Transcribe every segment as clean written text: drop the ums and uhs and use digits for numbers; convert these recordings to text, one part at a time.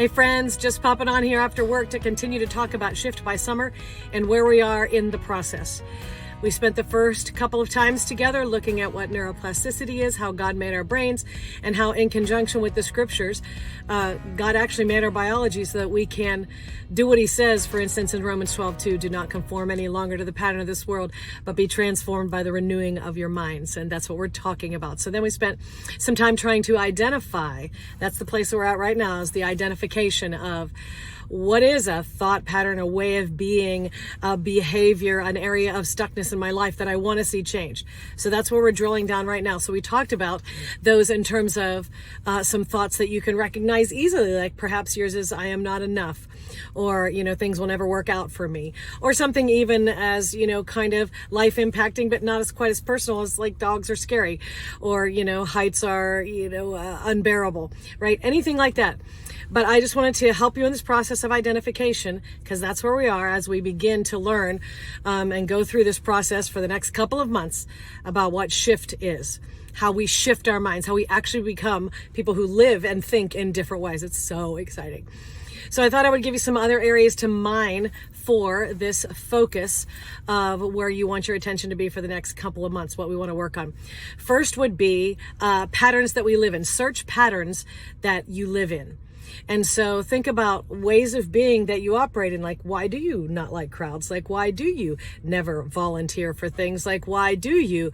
Hey friends, just popping on here after work to continue to talk about Shift by Summer and where we are in the process. We spent the first couple of times together looking at what neuroplasticity is, how God made our brains, and how in conjunction with the scriptures, God actually made our biology so that we can do what he says, for instance, in Romans 12:2, do not conform any longer to the pattern of this world, but be transformed by the renewing of your minds. And that's what we're talking about. So then we spent some time trying to identify, that's the place we're at right now, is the identification of what is a thought pattern, a way of being, a behavior, an area of stuckness in my life that I want to see changed. So that's where we're drilling down right now. So we talked about those in terms of some thoughts that you can recognize easily, like perhaps yours is, I am not enough, or, things will never work out for me, or something even as, kind of life impacting, but not as quite as personal as like dogs are scary, or, heights are, unbearable, right? Anything like that. But I just wanted to help you in this process of identification, because that's where we are as we begin to learn and go through this process for the next couple of months about what shift is, how we shift our minds, how we actually become people who live and think in different ways. It's so exciting. So I thought I would give you some other areas to mine for this focus of where you want your attention to be for the next couple of months, what we want to work on. First would be patterns that we live in. Search patterns that you live in. And so think about ways of being that you operate in, like why do you not like crowds? Like why do you never volunteer for things? Like why do you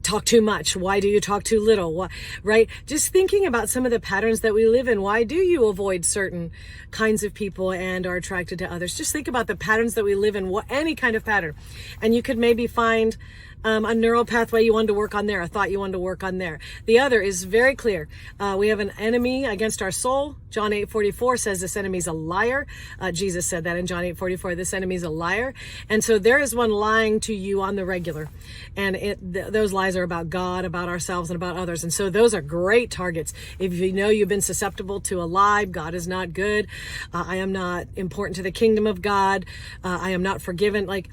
talk too much? Why do you talk too little? Why, right? Just thinking about some of the patterns that we live in. Why do you avoid certain kinds of people and are attracted to others? Just think about the patterns that we live in, any kind of pattern. And you could maybe find a neural pathway you wanted to work on there, a thought you wanted to work on there. The other is very clear. We have an enemy against our soul. John 8:44 says this enemy's a liar. Jesus said that in John 8:44, this enemy's a liar. And so there is one lying to you on the regular. And those lies are about God, about ourselves, and about others. And so those are great targets. If you know you've been susceptible to a lie, God is not good. I am not important to the kingdom of God. I am not forgiven. Like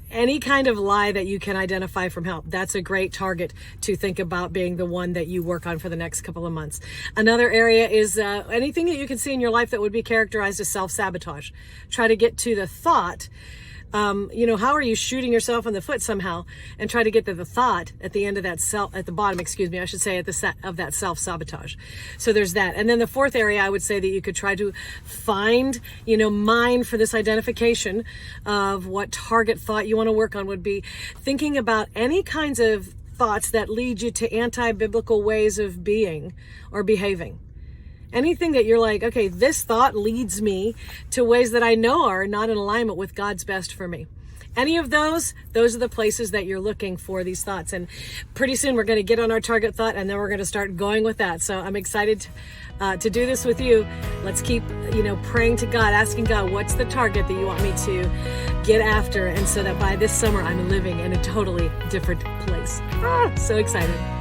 any kind of lie that you can identify from help, that's a great target to think about being the one that you work on for the next couple of months. Another area is anything that you can see in your life that would be characterized as self-sabotage. Try to get to the thought. How are you shooting yourself in the foot somehow, and try to get to the thought at the end of that at the bottom, I should say, at the set of that self-sabotage. So there's that. And then the fourth area I would say that you could try to find, mine for this identification of what target thought you want to work on would be thinking about any kinds of thoughts that lead you to anti-biblical ways of being or behaving. Anything that you're like, okay, this thought leads me to ways that I know are not in alignment with God's best for me. Any of those are the places that you're looking for these thoughts. And pretty soon we're going to get on our target thought, and then we're going to start going with that. So I'm excited to do this with you. Let's keep, praying to God, asking God, what's the target that you want me to get after? And so that by this summer, I'm living in a totally different place. So excited.